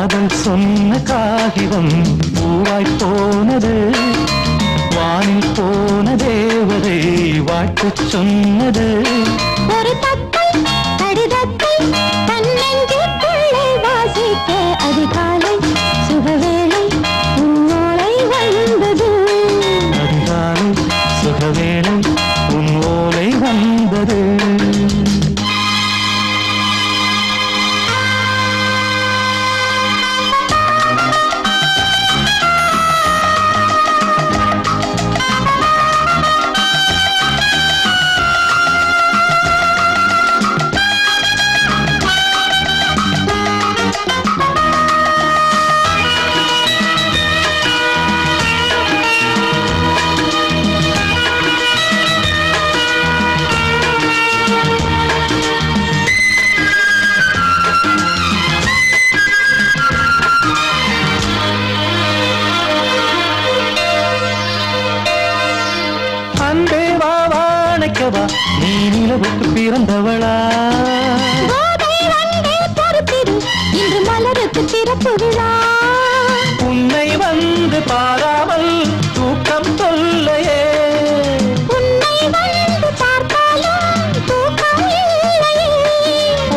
காதல் சொன்ன காகிதம் பூவாய் போனது, வானில் போன தேவதை வாழ்த்து சொன்னது. ஒரு தத்தை கடிதத்தை தன்னெஞ்சுக்குள்ளே வாசிக்க அதிகாலை சுகவேளை உன்னோலை வந்தது. அதிகாலை சுகவேளை உன் ஓலை வந்தது. நீ நிலவுக்கு பிறந்தவளா? இன்று மலருக்கு திறப்பு விழா. உன்னை வந்து பாராமல் தூக்கம் தொல்லையே. உன்னை வந்து பார்த்தாலும் தூக்கம் இல்லையே.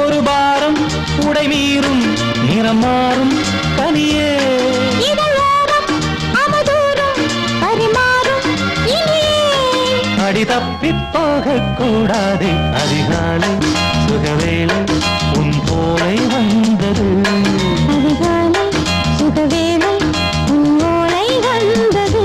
ஒரு பாரம் உடை மீறும் நிறம் மாறும் கனியே. அடி தப்பி போகக்கூடாது. அதிகாலை சுகவேளை உன் போலை வந்தது. அதிகாலை சுகவேளை உன் ஓலை வந்தது.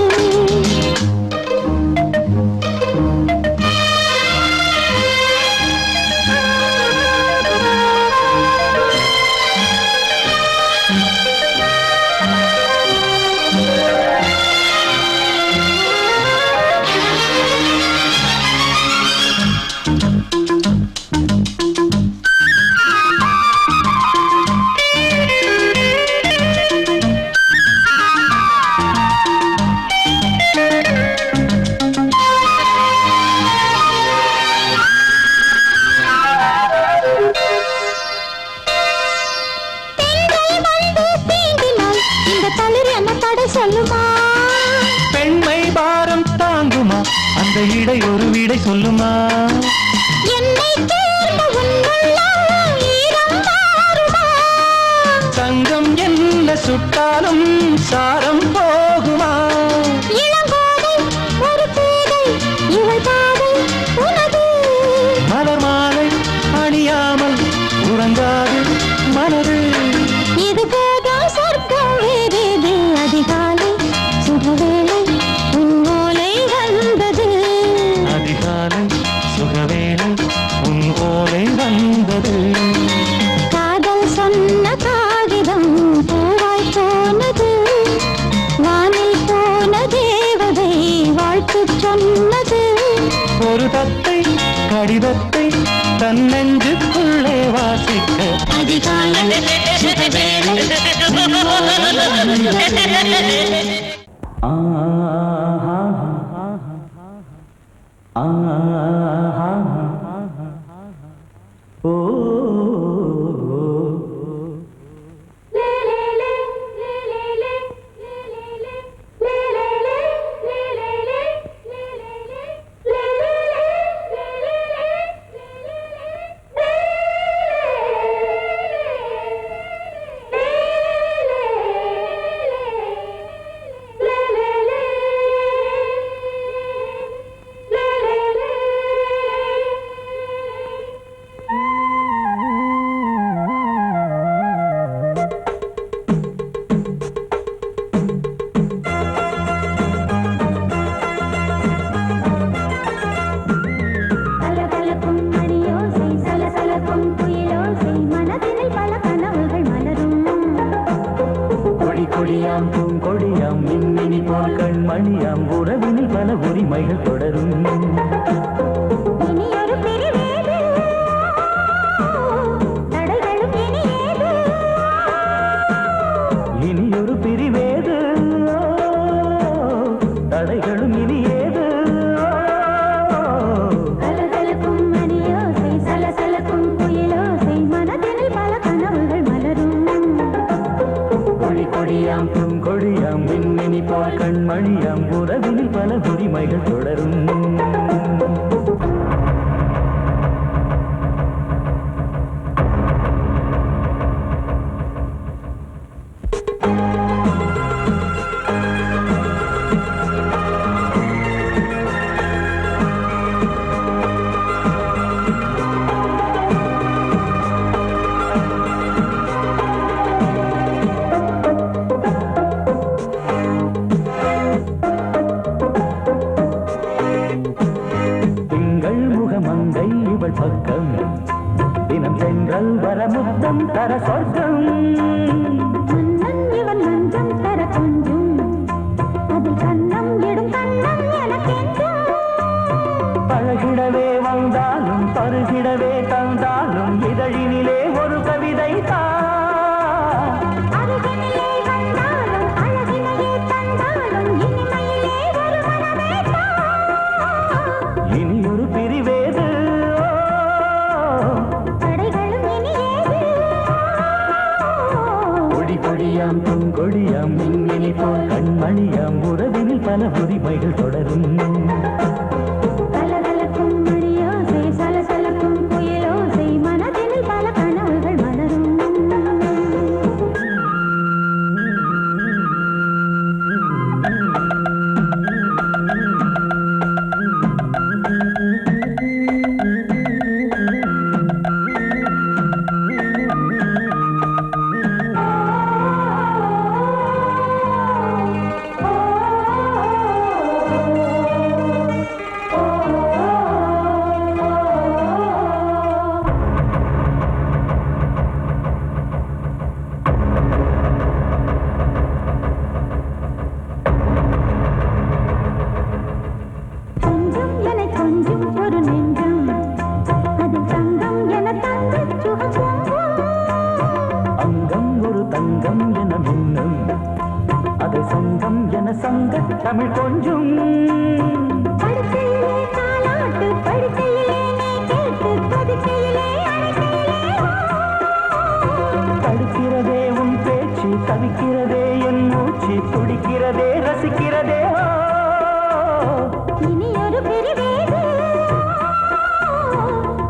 பெண்மை பாரம் தாங்குமா? அந்த இடை ஒரு விடை சொல்லுமா? என்னை தேர்ந்த உன்னுள்ளம் ஈரம் மாறுமா? தங்கம் என்ன சுட்டாலும் சாரம் போகுமா? இளங்கோதை ஒரு பேதை இவள் பாதை உனது. மலர் மாலை அணியாமல் உறங்காது மனது. இது போதும் சொர்க்கம் வேறேது. அதிகாலை சுகவேளை உன் ஓலை வந்தது. அதிகாலை சுகவேளை உன் ஓலை வந்தது. காதல் சொன்ன காகிதம் பூவாய் போனது, வானில் போன தேவதை வாழ்த்து சொன்னது. ஒரு தத்தை கடிதத்தை தன்னெஞ்சுக்குள்ளே வாசிக்க அதிகாலை சுகவேளை உன் ஓலை வந்தது. கொடியாம் பூங்கொடியாம் மின்மினி போல் கண்மணியாம் உறவினில் பல உரிமைகள் தொடரும். இனியொரு பிரிவேது தடைகளும் இனியேது. கலகலக்கும் மணியோசை சலசலக்கும் குயிலோசை மனதில் பல கனவுகள் மலரும். தென்றல் வர முத்தம் தர சொர்க்கம் மன்னன் இவன் மஞ்சம் தர கொஞ்சும் அதில் கண்ணம் இடும் கண்ணம் எனக்கென்றும் பழகிடவே வந்தாலும் பருகிடவே தந்தாலும் இதழினிலே ஒரு கவிதை அருகினிலே வந்தாலும் அழகினையே தந்தாலும் இனிமையிலே ஒரு மனமே இனியொரு பிரிவேது தடைகளும் இனியேது கொடி கொடியாம் பூங்கொடியாம் மின்மினி போல் கண்மணியாம் உறவினில் பல உரிமைகள் தொடரும் கலகலக்கும் மணியோசை சலசலக்கும் புயலோசை மனதில் பல கனவுகள் மலரும் கொஞ்சம் என கொஞ்சம் ஒரு நெஞ்சம் அதில் தங்கம் என தங்க சுகம் அங்கம் ஒரு தங்கம் என மின்னும் அது சங்கம் என சங்க தமிழ் கொஞ்சும் படுக்கையிலே தாலாட்டு படுக்கையிலே நீ கேட்டு படுக்கையிலே தடுக்கிறதே உன் பேச்சு தவிக்கிறதே என் மூச்சு துடிக்கிறதே ரசிக்கிறதே இனி ஒரு பிரிவேது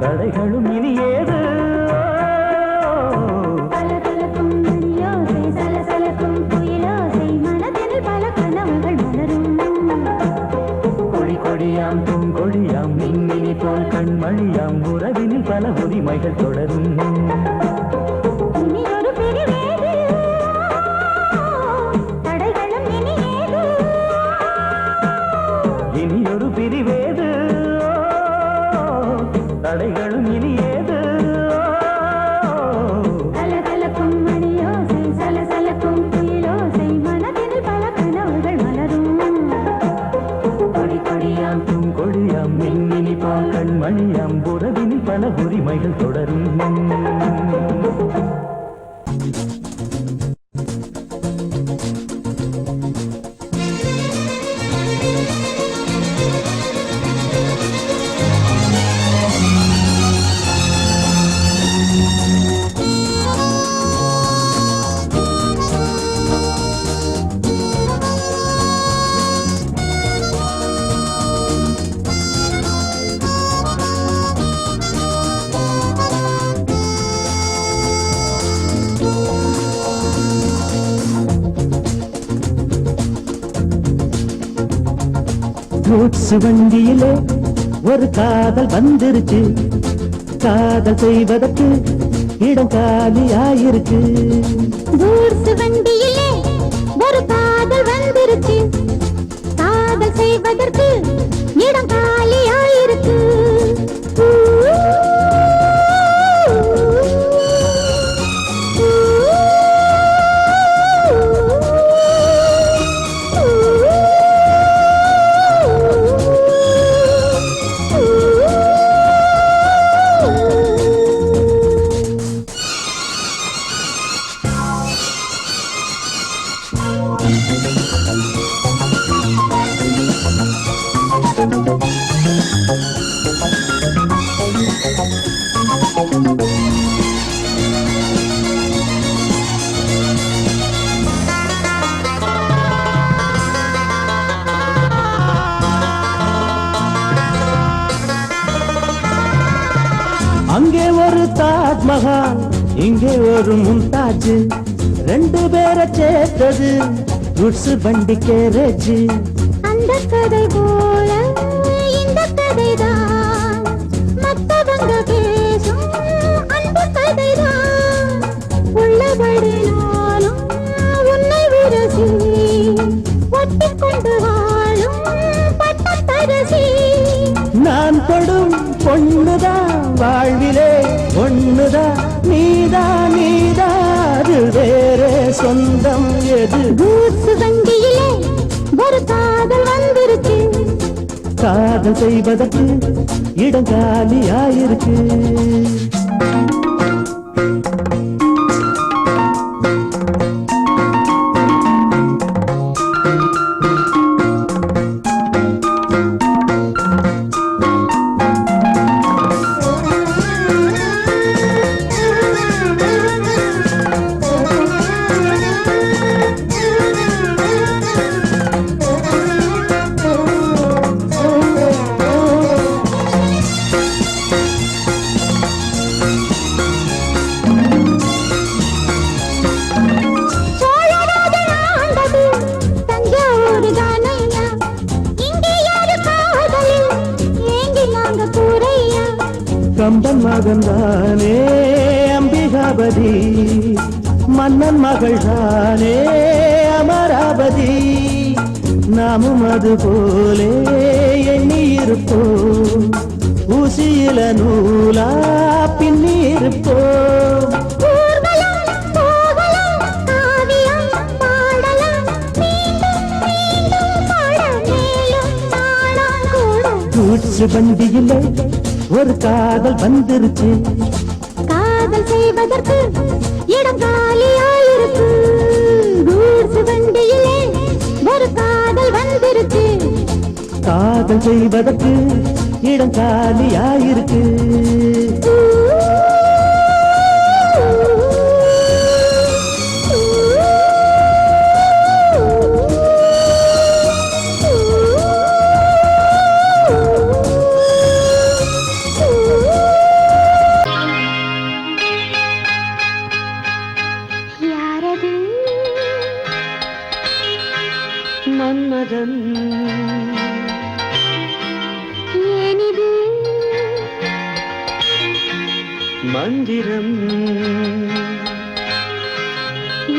தடைகளும் இனி ஏது கலகலக்கும் மணியோசை சலசலக்கும் புயலோசை மனதில் பல கனவுகள் மலரும் கொடி கொடியாம் பூங்கொடியாம் மின்மினி போல் கண்மணியாம் உறவினில் பல உரிமைகள் தொடரும் இனி ஒரு பிரிவேது தடைகளும் இனியேது இனியொரு பிரிவேது தடைகளும் இனி ஏது கலகலக்கும் மணியோசை சலசலக்கும் புயலோசை மனதில் பல கனவுகள் மலரும் கொடி கொடியாம் பூங்கொடியாம் மின்மினி போல் கண்மணியாம் உறவினில் பல உரிமைகள் தொடரும் கூட்ஸ் வண்டியிலே ஒரு காதல் வந்துருச்சு காதல் செய்வதற்கு இடம் காலியாயிருக்கு கூட்ஸ் வண்டியிலே ஒரு காதல் வந்துருச்சு காதல் செய்வதற்கு இடம் காலியாயிருக்கு அங்கே ஒரு தாஜ்மஹால் இங்கே ஒரு மும்தாஜ் ரெண்டு பேரை சேர்த்தது குட்ஸ் வண்டி கேரேஜ் அந்த கதை போல இந்த கதைதான் மத்தவங்க பேசும் அந்த கதைதான் உள்ளபடி நானும் உன்னை விரசி ஒட்டிக்கொண்டு வாழும் பட்டத்தரசி நான் தொடும் பொண்ணுதான் வாழ்விலே ஒண்ணுதான் சொந்தம் எது? கூசு வண்டியிலே ஒரு காதல் வந்துருச்சு. காதல் செய்வதற்கு இடம் காலியாயிருக்கு. சோழராஜன் ஆண்டது தஞ்சாவூர் தானையா. இங்கே யாரு காதலில் ஏங்கி நாங்க கூரையா. கம்பன் மகன் தானே அம்பிகாபதி, மன்னன் மகள் தானே அமராவதி. நாமும் அது போலே எண்ணி இருப்போம், ஊசியில நூலா பின்னி இருப்போம். ஊர்வலம் போகலாம், காவியம் பாடலாம், மீண்டும் மீண்டும் பாட மேலும் நாளாம் கூட. கூச்சு வண்டியிலே ஒரு காதல் வந்துருச்சு. காதல் செய்வதற்கு இடம் காலியாயிருக்கு. கூசு வண்டியிலே ஒரு காதல் வந்துருச்சு. காதல் செய்வதற்கு இடம் காலியாயிருக்கு. யாரது? மன்மதன் ஏனிது? மந்திரம்.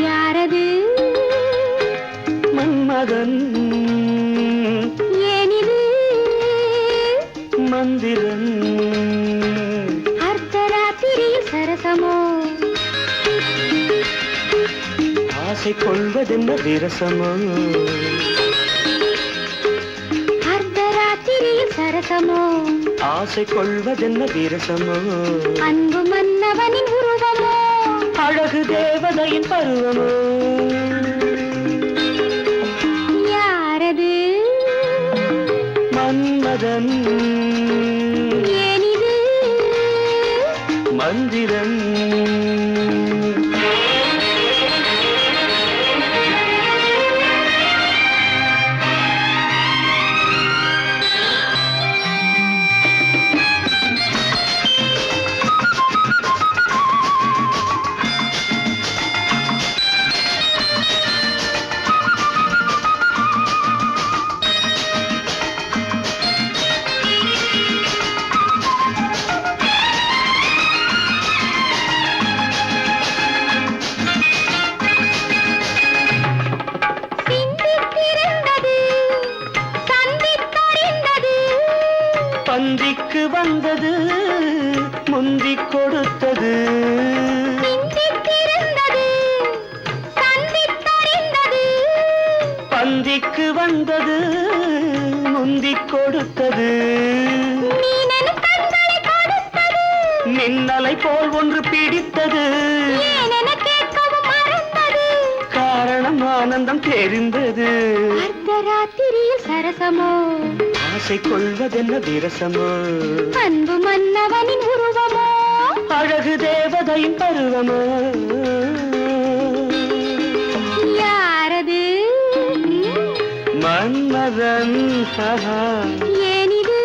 யாரது? மன்மதன் ஏனிது? மந்திரம். அர்த்தராத்திரியில் சரசமோ? ஆசை கொள்வதென்ன விரசமோ? அர்த்தராத்திரியில் சரசமோ? ஆசை கொள்வதென்ன விரசமோ? அன்பு மன்னவனின் உருவமோ? அழகு தேவதையின் பருவமோ? யாரது? மன்மதன் ஏனிது? மந்திரம். சிந்தித்திருந்தது, சந்தித்தறிந்தது. பந்திக்கு வந்தது, முந்திக் கொடுத்தது. சிந்தித்திருந்தது, சந்தித்தறிந்தது. பந்திக்கு வந்தது, முந்திக் கொடுத்தது. மீனெனு கண்களை கொடுத்தது. மின்னலை போல் ஒன்று பிடித்தது. ஏனென கேட்கவும் மறந்தது. காரணம் ஆனந்தம் தெரிந்தது. அர்த்தராத்திரியில் சரசமோ? ஆசை கொள்வதென்ன விரசமோ? அன்பு மன்னவனின் உருவமோ? அழகு தேவதையின் பருவமோ? யாரது? மன்மதன் ஏனிது?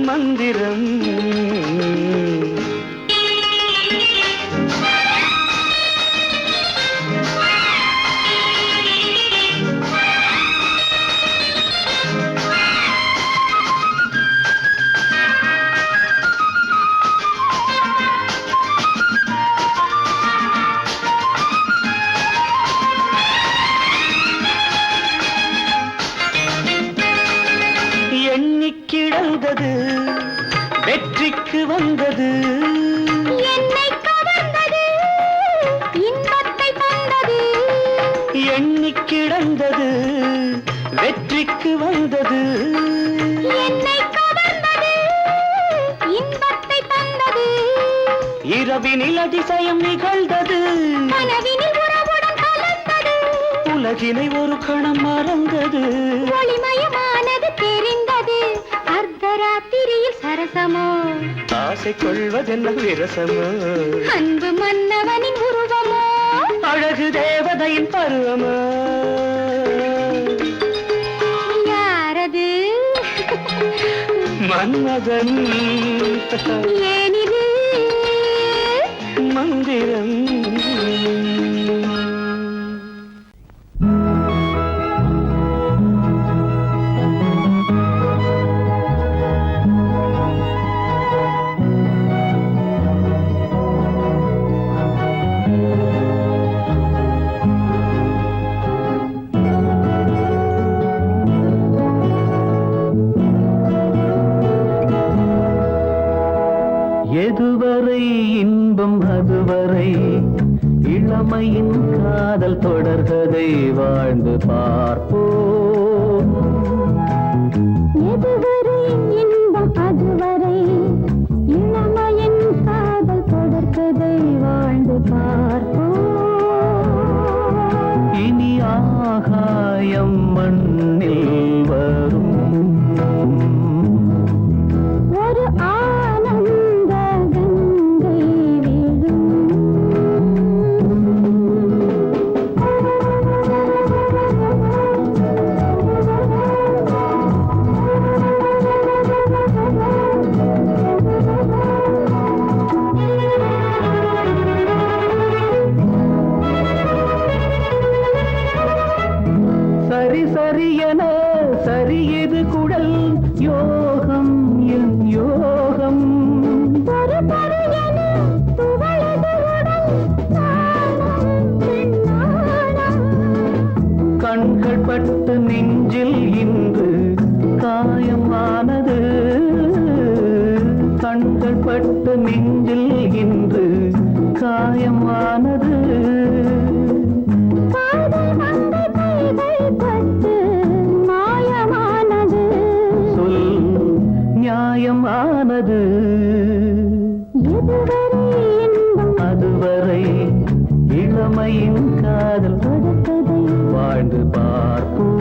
மந்திரம். எண்ணிக்கிடந்தது வெற்றிக்கு இரவினில் அதிசயம் நிகழ்ந்தது, கனவினில் உறவுடன் கலந்தது, உலகினை ஒரு கணம் மறந்தது, ஒளிமயமானது தெரிந்தது. அர்த்தராத்திரியில் சரசமோ, ஆசை கொள்வதென்ன விரசமோ, அன்பு மன்னவனின் உருவமோ, அழகு தேவதையின் பருவமோ. யாரது? மன்மதன் ஏனிது மந்திரம். எதுவரை இன்பம் அதுவரை இளமையின் காதல் தொடர்கதை வாழ்ந்து பார்ப்போம். எதுவரை இன்பம் அதுவரை இளமையின் காதல் தொடர்கதை வாழ்ந்து பார்ப்போம். இனி ஆகாயம் மண்ணில் வரும் ஒரு ஆனந்த கங்கை விழும். சரி சரி என சரியது குடல் யோகம் என் யோகம். ஒரு பறையென துவளது உடல் நாணம் பெண் நாணம். கண்கள் பட்டு நெஞ்சில் இன்று காயமானது, கண்கள் பட்டு நெஞ்சில் இன்று காயமானது. காதல் மங்கை கைகள் பட்டு மாயமானது. சொல் நியாயமானது. எதுவரை இன்பம் அதுவரை இளமையின் காதல் தொடர்கதை வாழ்ந்து பார்ப்போம்.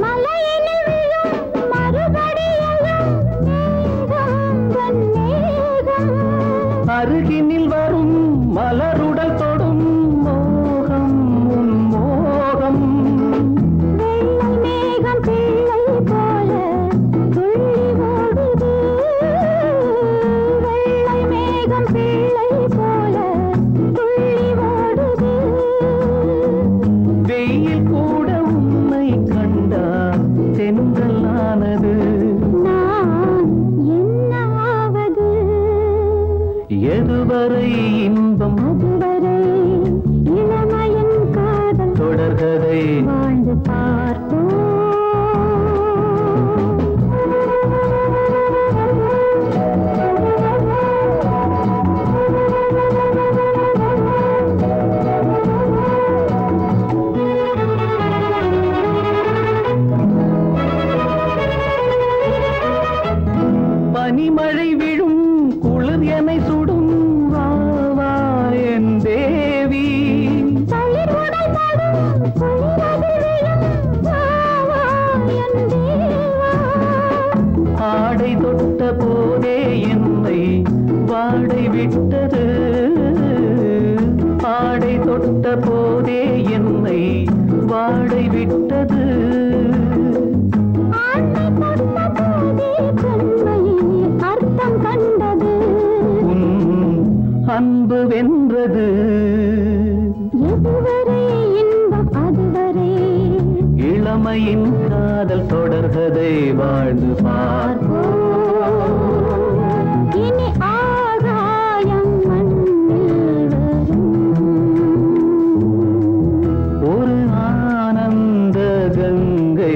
மலையினில் விழும் மறுபடியையும் மேகம் தன் மேகம். அருகினில் வரும் மலருடல் தொடும் மோகம் உன் மோகம். வெள்ளை மேகம் பிள்ளை போல துள்ளி ஓடுது. வெள்ளை மேகம் பிள்ளை போல துள்ளி ஓடுது. வெயில் கூட உன்னை கண்டால் தென்றலானது. நான் என்ன ஆவது? எதுவரை இன்பம் அதுவரை இளமையின் காதல் தொடர்கதை வாழ்ந்து பார்ப்போம். பனிமழை விழும் குளிர் என்னை சுடும் வா வா என் தேவி. தளிர் உடல் படும் குளிரது விழும் வா வா என் தேவா. ஆடை தொட்ட போதே என்னை வாடை விட்டது, ஆடை தொட்ட போதே என்னை வாடை விட்டது. ஆண்டை தொட்ட போதே பெண்மையின் அர்த்தம் கண்டது. உன் அன்பு வென்றது. எதுவரை இன்பம் அதுவரை இளமையின் காதல் தொடர்கதை வாழ்ந்து பார்ப்போம். இனி ஆகாயம் மண்ணில் வரும். ஒரு ஆனந்த கங்கை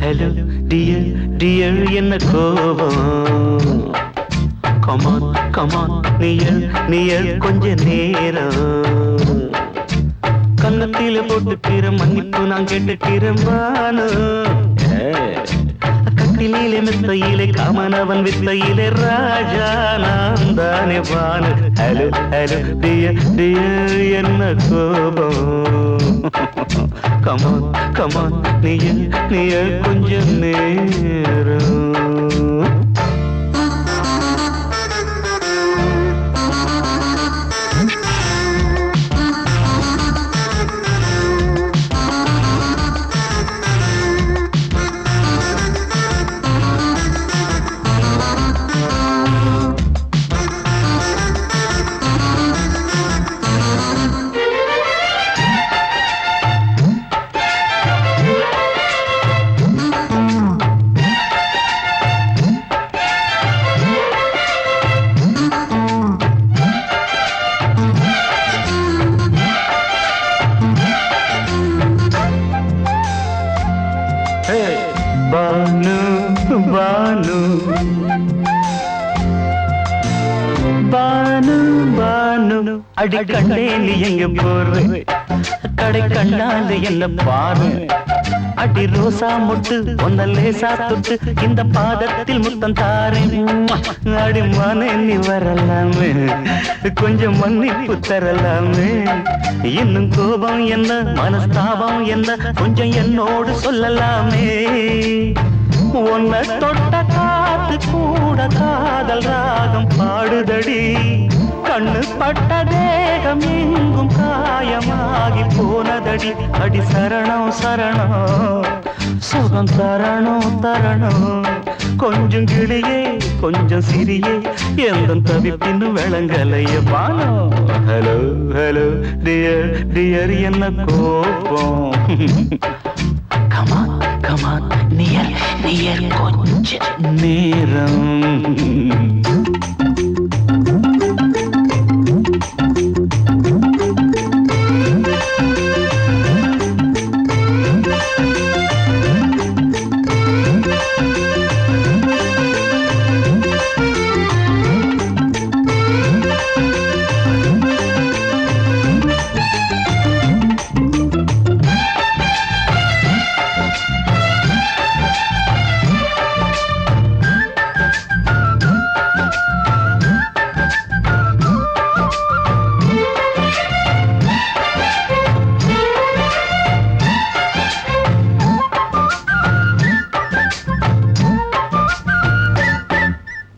ஹலோ டியர் டியர் என்ன கோபம் கமான் கமான் நியர் கொஞ்ச நேரம் கன்னத்தில போட்டுக்கிற மன்னிப்பு நான் கேட்டுக்கிறேன் வானு கட்டிலே மெத்தையிலே காமனவன் வித்தையிலே ராஜா நான் தானே வானு ஹலோ ஹலோ டியர் டியர் என்ன கோபம் கமான் கமான் நியர் கொஞ்ச நேரம் பானு பானு பானு பானு அடி கண்டே நீ எங்க போற கடை கண்ணாந்து என்ன பாரு அடி ரோசா முட்டு ஒன்ன லேசா தொட்டு இந்த பாதத்தில் முத்தம் தாரேன் அடி மானே நீ வரலாமே கொஞ்சம் மன்னிப்பு தரலாமே இன்னும் கோபம் என்ன மனஸ்தாபம் என்ன கொஞ்சம் என்னோடு சொல்லலாமே உன்னை தொட்ட காத்து கூட காதல் ராகம் பாடுதடி கண்ணு பட்ட தேகம் எங்கும் காயமாகி போனதடி அடி சரணம் சரணம் சுகம் தரணும் தரணும் கொஞ்சம் கிளியே கொஞ்சம் சிறியே எந்த தவிப்பின்னு விளங்கலைய பானோ ஹலோ ஹலோ டியர் டியர் என்ன கோபம் கமான் கமான் நியர் கொஞ்ச நேரம்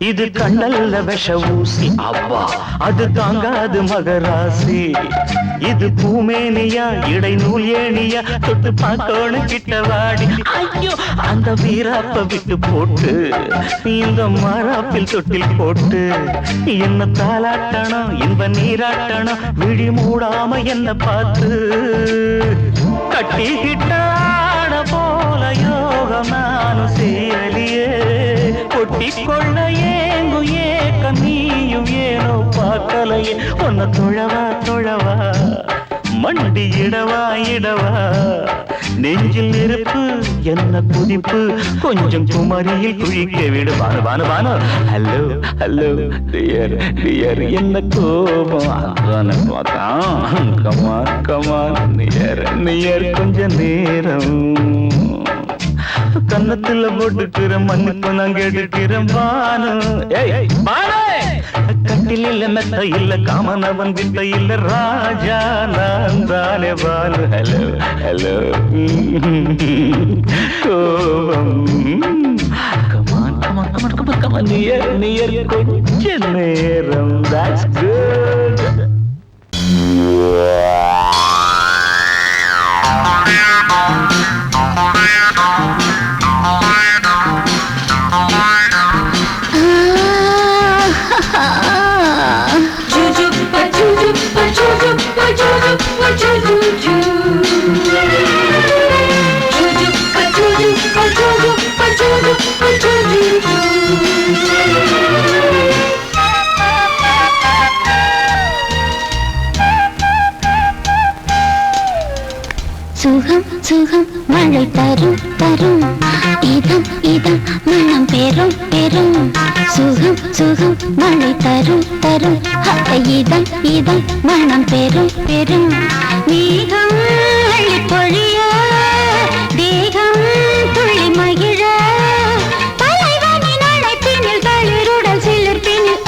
இது கண்ணல்ல விஷ ஊசி அவ்வா அது தாங்காது மகராசி இது பூமேனியா இடை நூல் ஏனியா தொட்டு பார்க்கணும் கிட்ட வாடி ஐயோ அந்த வீராப்ப விட்டு போட்டு இந்த மாறாப்பில் தொட்டில் போட்டு என்ன தாளாட்டணும் இன்ப நீராட்டணும் விழி மூடாம என்ன பார்த்து கட்டிக்கிட்ட போல யோகம் நானும் செய்யலியே கொட்டிக்கொள்ள ஏங்கும் ஏக்கம் நீயும் ஏனோ பார்க்கலையே உன்னை தொழவா தொழவா மண்டி இடவா இடவா நெஞ்சில் நெருப்பு என்ன குதிப்பு கொஞ்சம் குமரியில் குழிக்க விடு வானு வானு வானு ஹலோ ஹலோ டியர் டியர் என்ன கோபம் அதான பார்த்தான் கமான் கமான் நியர் கொஞ்ச நேரம் கன்னத்துல போட்டுக்கிற மன்னிப்பு நான் கேட்டுக்கிறேன் பானு கட்டில மெத்த இல்ல காமனவன் வித்த இல்ல ராஜா நான் தானே பானு ஹலோ ஹலோ கோபம் come on come on come on come on come on near கொஞ்ச நேரம் that's good சுகம் சுகம் மழை தரும் தரும் இதம் இதம் மனம் பெறும் பெறும் சுகம் சுகம் மழை தரும் தரும் இதம் இதம் மனம் பெறும் பெறும் மேகம் அள்ளி பொழிய தேகம் துள்ளி மகிழ தலைவனின் அழைப்பினில் தளிருடல் சிலிர்ப்பினில்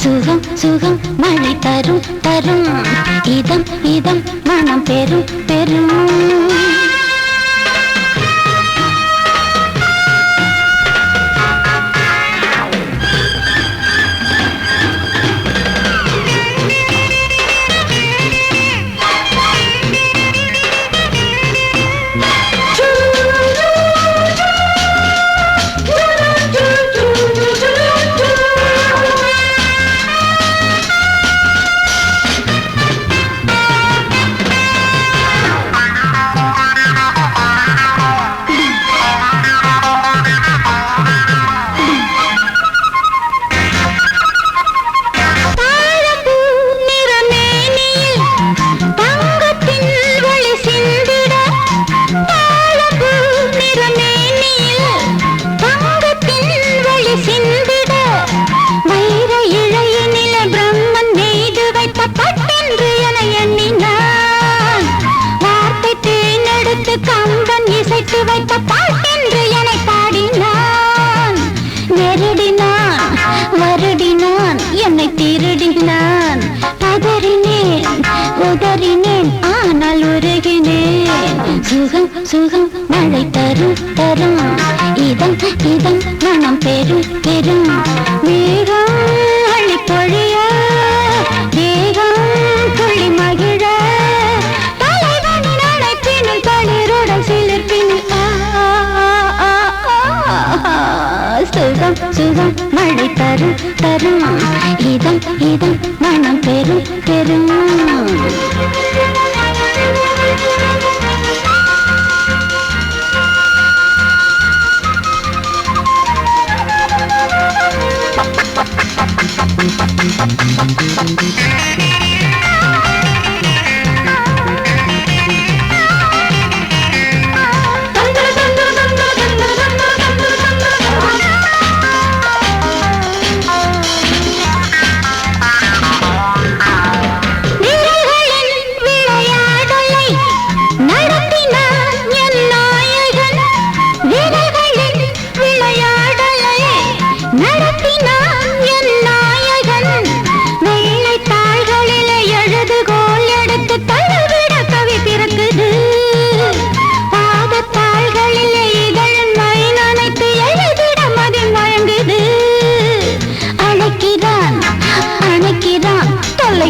சுகம் சுகம் மழை தரும் தரும் இதம் இதம் மனம் பெறும் பெறும் கம்பன் இசைத்து வைத்த பாட்டென்று என்னை பாடினான் நெருடினான் வருடினான் என்னை திருடினான் பதறினேன் உதறினேன் ஆனால் உருகினேன் சுகம் சுகம் மழை தரும் தரும் இதம் இதம் மனம் பெறும் பெறும் மேகம் அள்ளி பொழிய தேகம் துள்ளி மகிழ சுகம் சுகம் மழை தரும் தரும் இதம் இதம் மனம் பெறும் பெறும்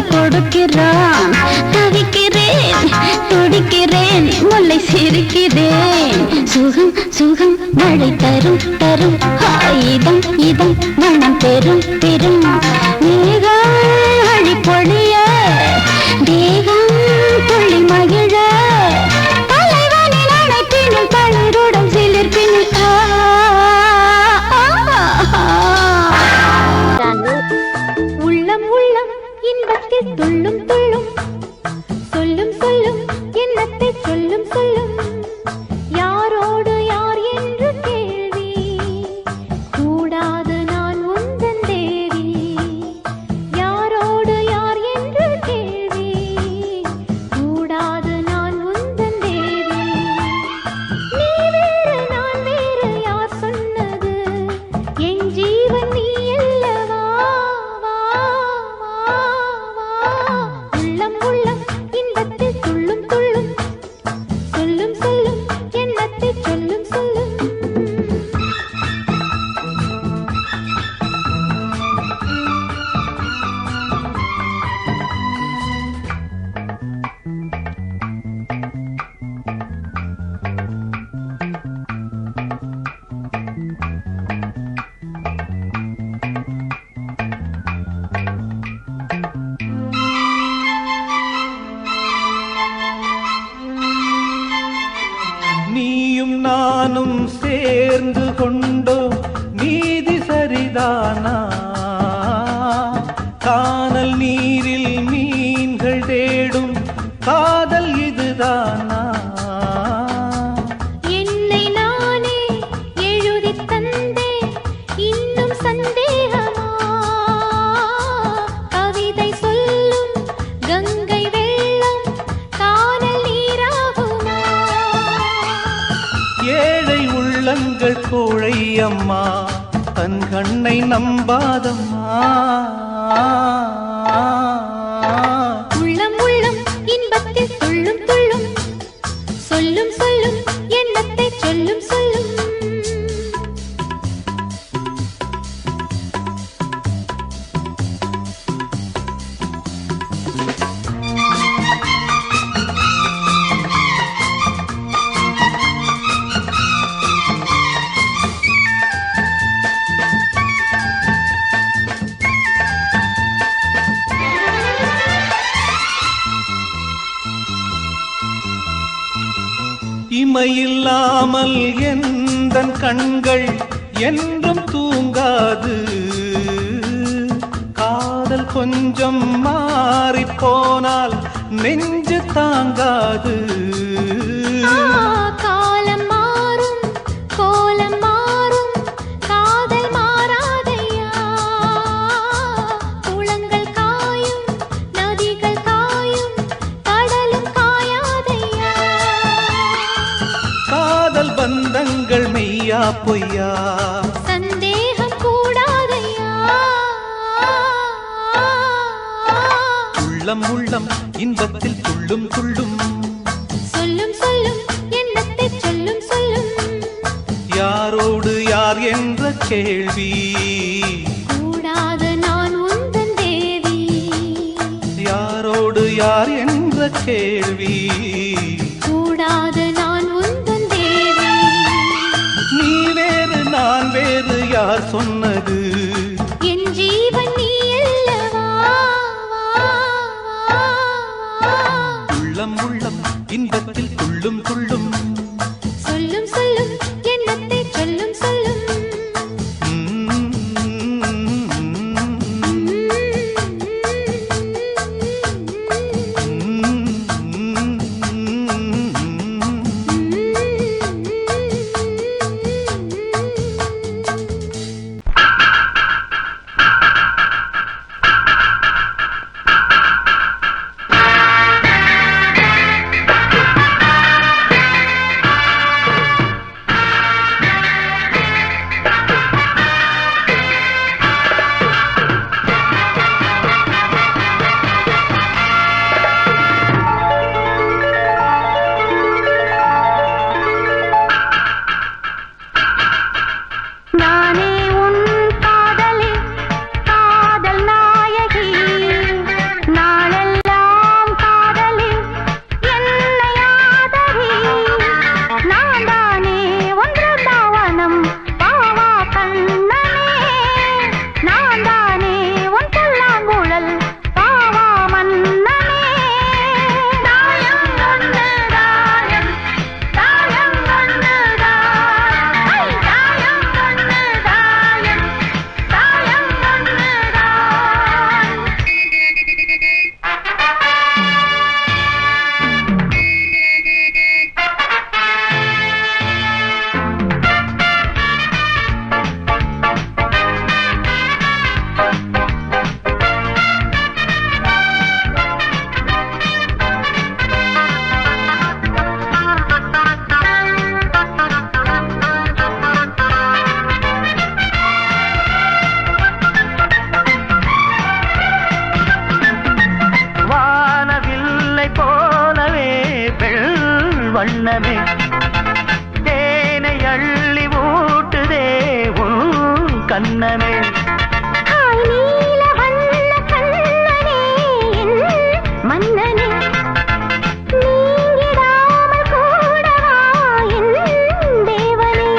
கொடுக்கிறான் தவிக்கிறேன் துடிக்கிறேன் முல்லை சிரிக்கிறேன் சுகம் சுகம் மழை தரும் தரும் இதம் இதம் மனம் பெறும் பெறும் மேகம் அழி பொழிய தேகம் துள்ளி மகிழ தலைவனின் அழைப்பினில் தளிருடன் சிலிர்ப்பினில் உள்ளம் உள்ளம் இன்பத்தில் துள்ளும் துள்ளும் சொல்லும் சொல்லும் எண்ணத்தை சொல்லும் சொல்லும் யாரோடு யார் என்று கேள்வி கூடாது நான் உந்தன் தேவி யாரோடு யார் என்று கேள்வி கூடாது நான் உந்தன் தேவி நீ வேறு நான் வேறு யார் சொன்னது என் ஜீவன் நீ அல்லவா உள்ளம் உள்ளம் இன்பத்தில் துள்ளும் துள்ளும் சொல்லும் சொல்லும் எண்ணத்தை சொல்லும் சொல்லும் நீயும் நானும் சேர்ந்து கொண்டோம் நீதி சரிதானா கானல் நீரில் மீன்கள் தேடும் காதல் இதுதானா? என்னை நானே எழுதி தந்தே இன்னும் சந்தேகமா? கவிதை சொல்லும் கங்கை வெள்ளம் காணல் நீராகுமா? ஏழை உள்ளங்கள் கோழை அம்மா, தன் கண்ணை நம்பாதம்மா. உள்ளம் உள்ளம் இன்பத்தில் துள்ளும் துள்ளும், சொல்லும் சொல்லும் எண்ணத்தை சொல்லும் சொல்லும். இமையில்லாமல் எந்தன் கண்கள் என்றும் தூங்காது. காதல் கொஞ்சம் மாறிப்போனால் நெஞ்சு தாங்காது. காலம் மாறும் கோலம் மாறும் காதல் மாறாதையா? குளங்கள் காயும் நதிகள் காயும் கடலும் காயாதையா? காதல் பந்தங்கள் மெய்யா பொய்யா? சந்தேகம் கூடாதையா? உள்ளம் உள்ளம் இன்பத்தில் துள்ளும் துள்ளும், சொல்லும் சொல்லும் எண்ணத்தை சொல்லும் சொல்லும். யாரோடு யார் என்ற கேள்வி கூடாது நான் உந்தன் தேவி. யாரோடு யார் என்ற கேள்வி கூடாது நான் உந்தன் தேவி. நீ வேறு நான் வேறு யார் சொன்னது? என் ஜீவன் நீ அல்லவா? உள்ளம் உள்ளம் இன்பத்தில் துள்ளும் துள்ளும், சொல்லும் சொல்லும் எண்ணத்தை சொல்லும் சொல்லும். நானே உன் காதலி, காதல் நாயகி. நாளெல்லாம் காதலி என்னை ஆதரி. நான் தானே ஒன்று தாவனம் பாவா கண்ணனே. நான் தானே உன் புல்லாங்குழல் பாவா மன்னனே. தாயம் ஒன்று தாயம், தாயம் ஒன்று தாயம், தாயம் ஒன்று தாயம், தாயம் ஒன்று தாயம். வானவில்லை போலவே பெண் வண்ணமே தேனை அள்ளி ஊட்டுதே உன் கண்ணமே. ஹாய் நீல வண்ண கண்ணனே என் மன்னனே. நீங்கிடாமல் கூடவா என் தேவனே.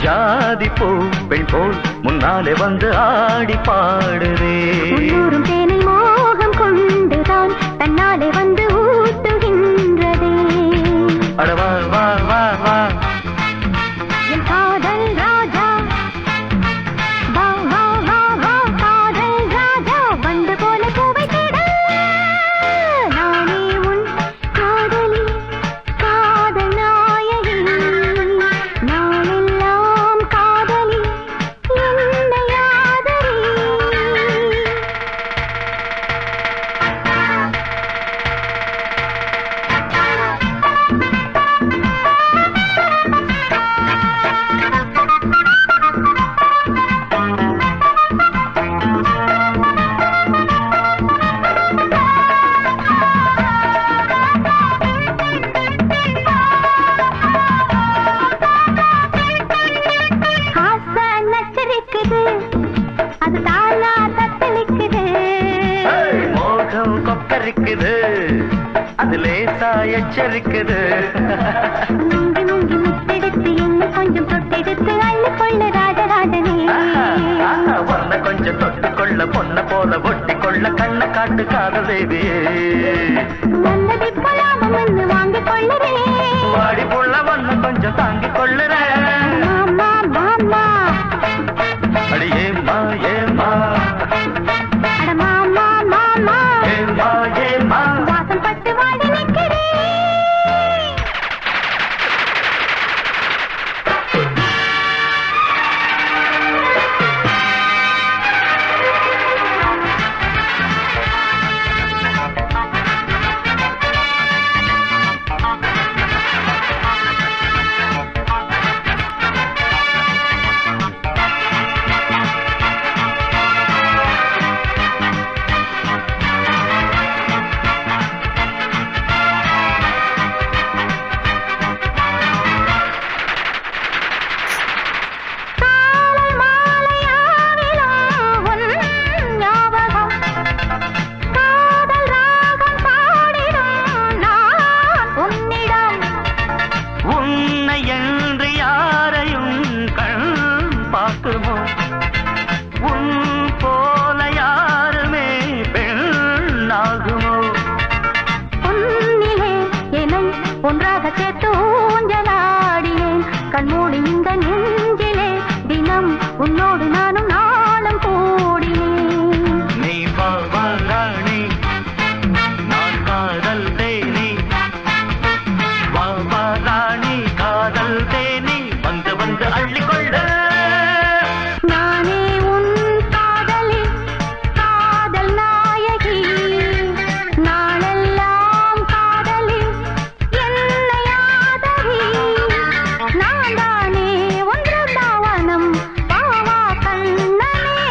ஜாதி பூ பெண் போல் முன்னாலே வந்து ஆடி பாடுதே. உள்ளூரும் தேனை மோகம் கொண்டுதான் தன்னாலே வந்து ஊட்டுகின்றதே. அட வா வா வா வா, என் காதல் ராஜா வா வா வா வா, காதல் ராஜா வந்து போல பூவை தேட. நானே பார்த்தா எச்சரிக்குது. முங்கி முங்கி முத்தெடுத்து என்ன கொஞ்சம் தொட்டெடுத்து அள்ளி கொள்ள ராஜராஜனே. பொண்ண கொஞ்சம் தொட்டுக்கொள்ள பொண்ண போல ஒட்டி கொள்ள கண்ண காட்டு காதல் தேவியே. வந்ததை போலாமம் என்று வாங்கிக் கொள்ளுறேன். வாடி புள்ள ஒண்ணு கொஞ்சம் தாங்கிக் கொள்ளுறேன். மாமா மாமா அடி ஏம்மா ஏம்மா அட மாமா மாமா ஏம்மா ஏம்மா வாசம் பட்டு வாடி நிற்கிறேன். ஒன்றாக சேர்த்து ஊஞ்சலாடினேன் கண்மூடி இந்த நெஞ்சிலே தினம் உன்னோடு நானும் நாளும் கூடினேன். நீ வாவாராணி நான் காதல் தேனி வாவாராணி காதல் தேனி வந்து வந்து அள்ளிக்கொள்ள. நானே உன் காதலி காதல் நாயகி நாளெல்லாம் காதலி என்னை ஆதரி. நான் தானே ஒன்று பாவனம் பாவா கண்ணனே.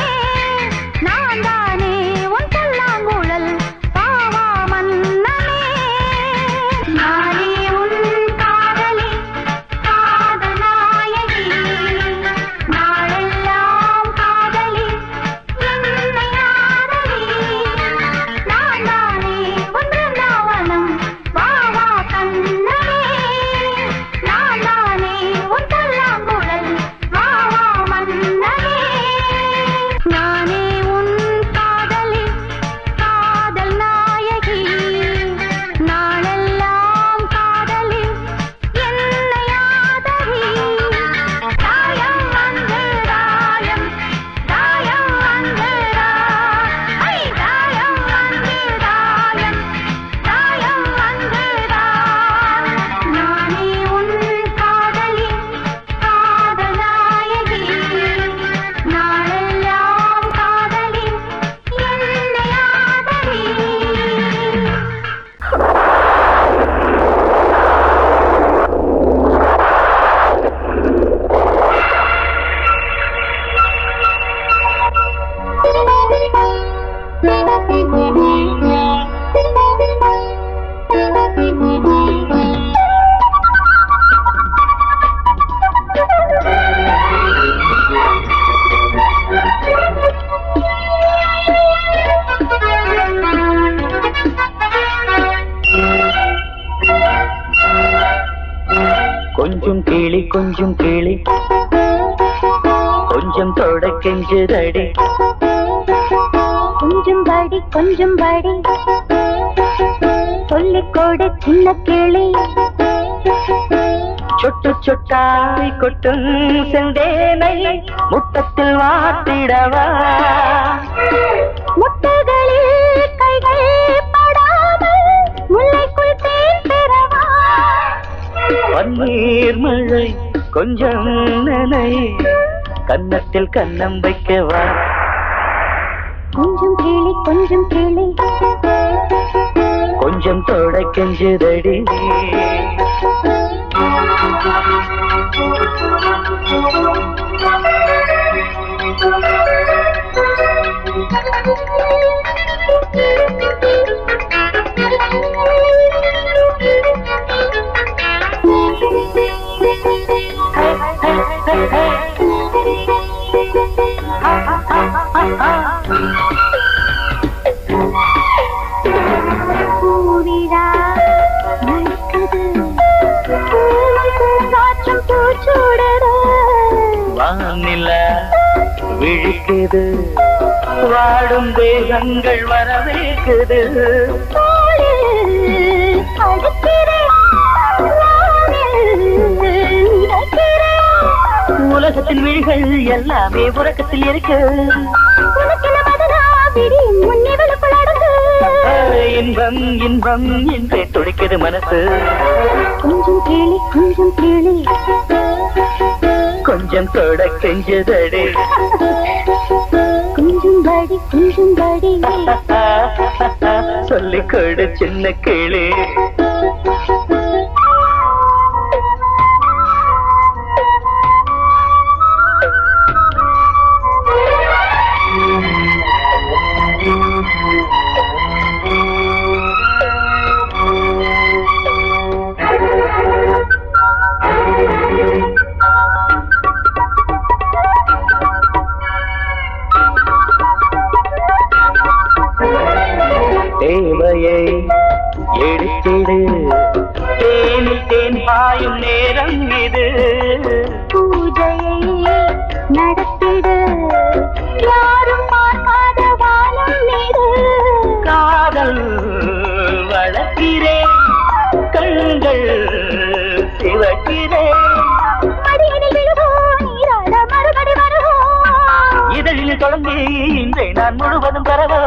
நான் தானே உன் சொல்லாங்குழல் பாவா மன்னனே. நானே உன் காதலி காதல் நாயகி நாளெல்லாம் காதலி என்னை ஆதரி. நான் தானே ஒன்று பாவனம் பாவா கண்ணனே. நான் தானே உன் சொல்லாங்குழல் பாவா மன்னனே. நானே உன் காதலி காதல் நாயகி நாளெல்லாம் காதலி என்னை ஆதரி. தாயம் வந்து தாயம் தாயம் வந்து ஐ தாயம் வந்து தாயம் தாயம் வந்து நானே உன் காதலி காதல் நாயகி நாளெல்லாம் காதலி என்னை ஆதரி. கொஞ்சம் கிளி கொஞ்சம் கிளி கொஞ்சம் தொட கெஞ்சுதடி. கொஞ்சம் படி கொஞ்சம் படி சொல்லிக் கொடு சின்ன கிளி. சொட்டு சொட்டாய் கொட்டும் செந்தேனை முட்டத்தில் வாட்டிடவா. முட்டைகளில் கைகள் படாமல் முல்லைக்குள் தேன் பெறவா. பன்னீர் மழை கொஞ்சம் நனை கன்னத்தில் கன்னம் வைக்கவா. கொஞ்சம் கிளி கொஞ்சம் கிளி கொஞ்சம் தொட கெஞ்சுதடி. பூவிழா இழுக்குது வாடும் தேகங்கள் வரவேற்குது உலகத்தின் விழிகள் எல்லாமே உறக்கத்தில் இருக்கு இன்பம் இன்பம் என்றே துடிக்குது மனசு கொஞ்சம் கேளு கொஞ்சம் கேளு கொஞ்சம் தொட கெஞ்சதடி கொஞ்சம் பாடி சொல்லிக் கொடு சின்ன கிளி தேவையை எடுத்திடு தேனில் தேன் பாயும் நேரம் இது பூஜையை நடத்திடு யாரும் பார்க்காத வானம் நீடு காதல் வளர்க்கிறேன் கண்கள் சிவக்கிறேன் மடியனில் விழுவோம் நீராட மறுபடி வருவோம் இதழில் தொடங்கி இன்றை நான் முழுவதும் பெறவோ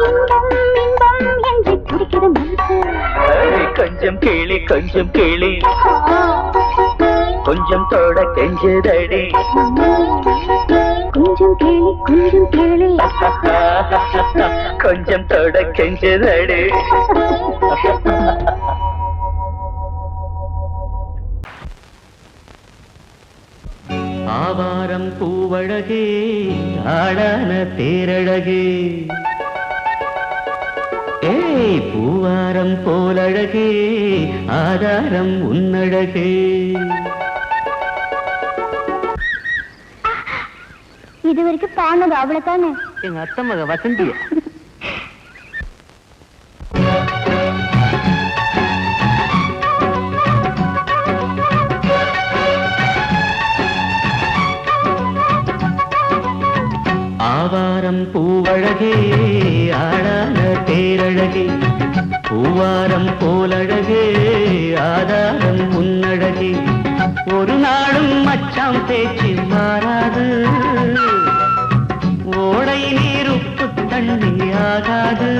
இன்பம் இன்பம் என்று துடிக்கிற மனசு கொஞ்சம் கேளி கொஞ்சம் தொட கெஞ்சதடி கொஞ்சம் கேளு கொஞ்சம் தொட கெஞ்சதடி ஆவாரம் பூவழகே ஆடான தேரழகே ஏய் பூவாரம் போலழகே ஆதாரம் உன்னழகே இது வரைக்கும் பானது அவ்வளவுதானே எங்க அத்தை மக வசந்திய ஆவாரம் பூவழகே ஆடான தேரழகே பூவாரம் போலழகே ஆதாரம் உன்னழகே ஒரு நாளும் மச்சாம் பேச்சு மாறாது ஓடை நீர் உப்பு தண்ணி ஆகாது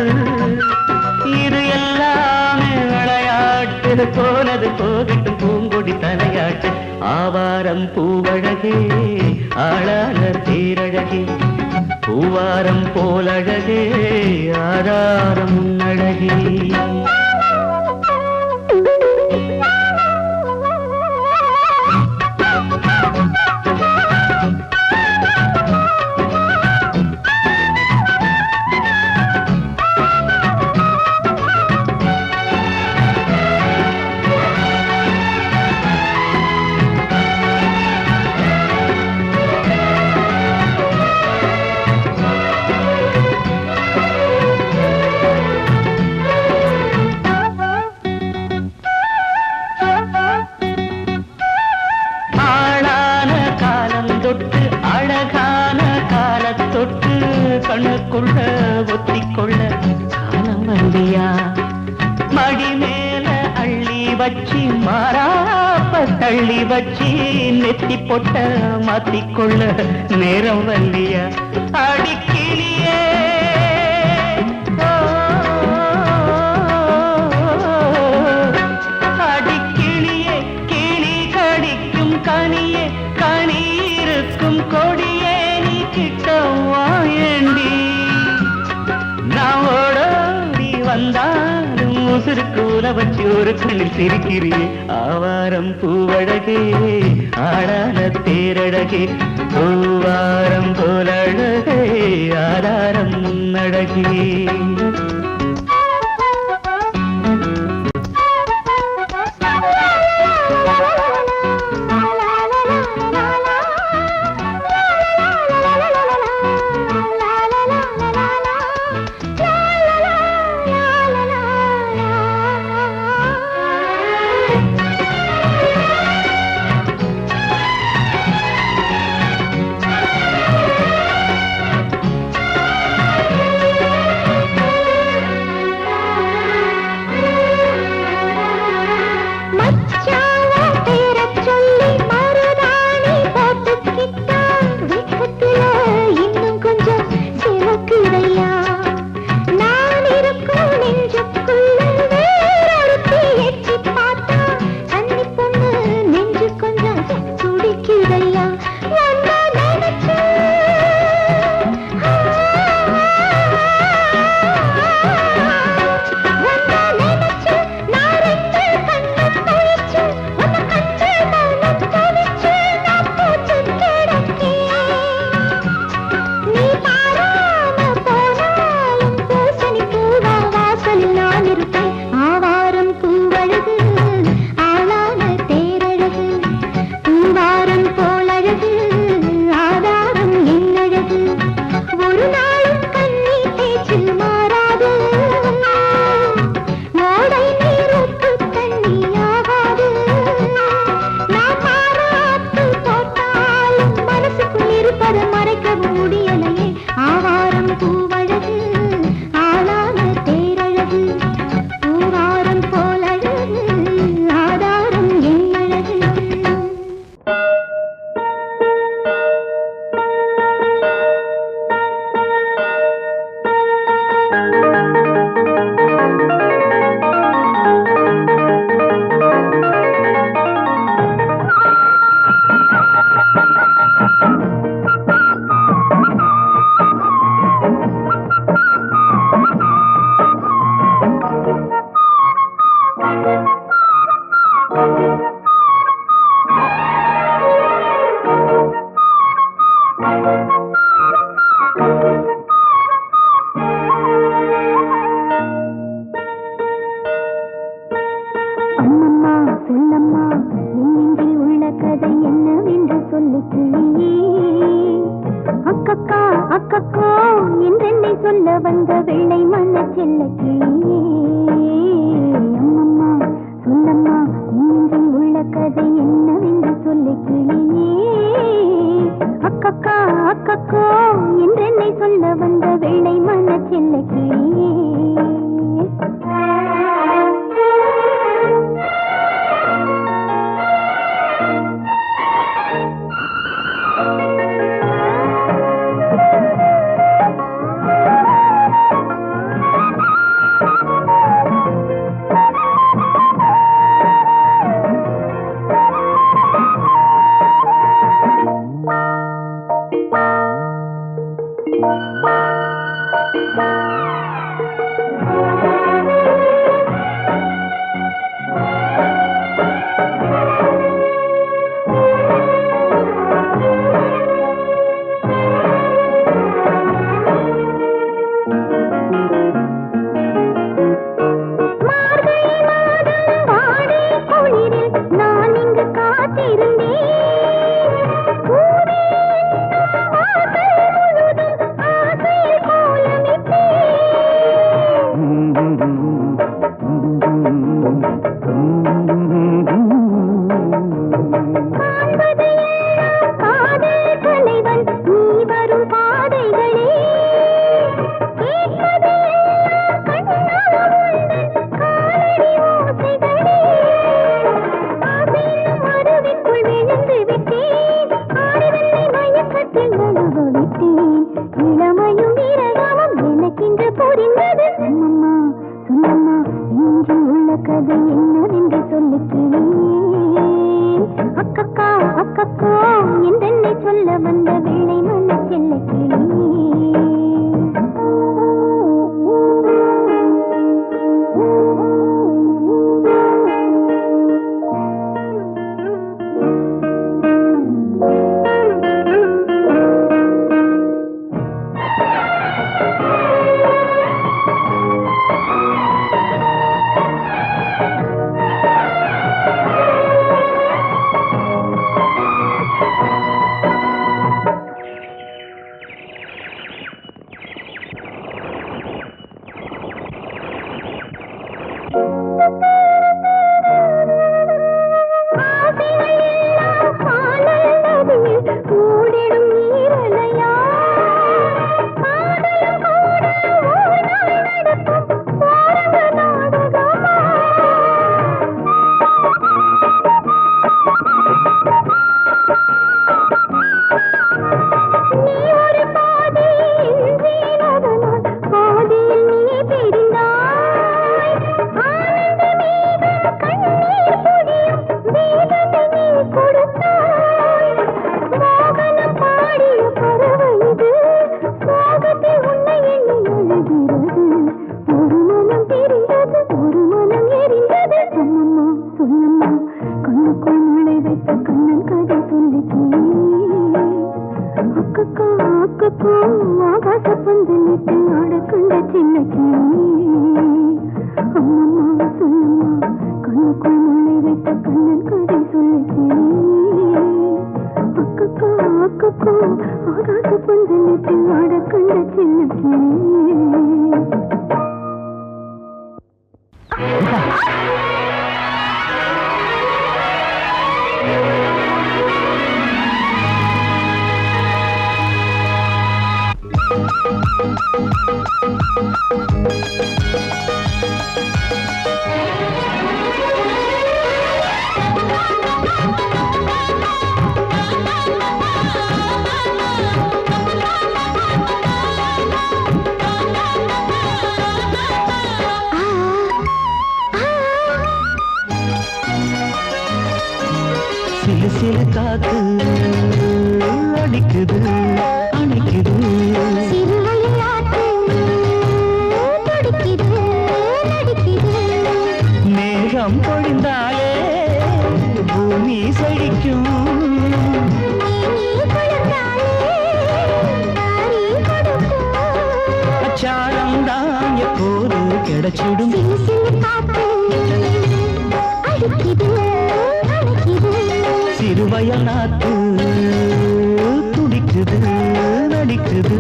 இது எல்லாமே விளையாட்டு போனது போகட்டும் பூங்கொடி தலையாட்டு ஆவாரம் பூவழகே ஆளான தேரழகே பூவாரம் போலழகே ஆதாரம் உன்னழகே கண்ணுக்குள்ள ஒத்திக்கொள்ள காலம் வந்தியா மடி மேல அள்ளி வச்சி மாறாப்ப தள்ளி வச்சி நெத்தி பொட்ட மாத்திக்கொள்ள நேரம் வந்தியா அடிக்கிளியே அடிக்கிளியே கிளி கடிக்கும் கனியே கனி இருக்கும் கொடியே நீ கிட்ட வாயண்டி நான் ஓடோடி வந்தாலும் உசுருக்கு உல வச்சு ஒரு கண்ணில் சிரிக்கிறியே ஆவாரம் பூவழகே ஆடான தேரழகே பூவாரம் போலழகே ஆதாரம் முன்னழகே வெள்ளை மன செல்ல கிளியே அம்மம்மா சொல்லம்மா இன்னெஞ்சில் உள்ள கதை என்னவென்று சொல்லு கிளியே அக்கக்கா அக்கக்கோ என்றென்னை சொல்ல வந்த வெள்ளை மன செல்ல கிளியே சிறுவயல் நாத்து துடிக்குது நடிக்குது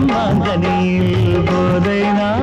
மாங்கனியில் போதை நான்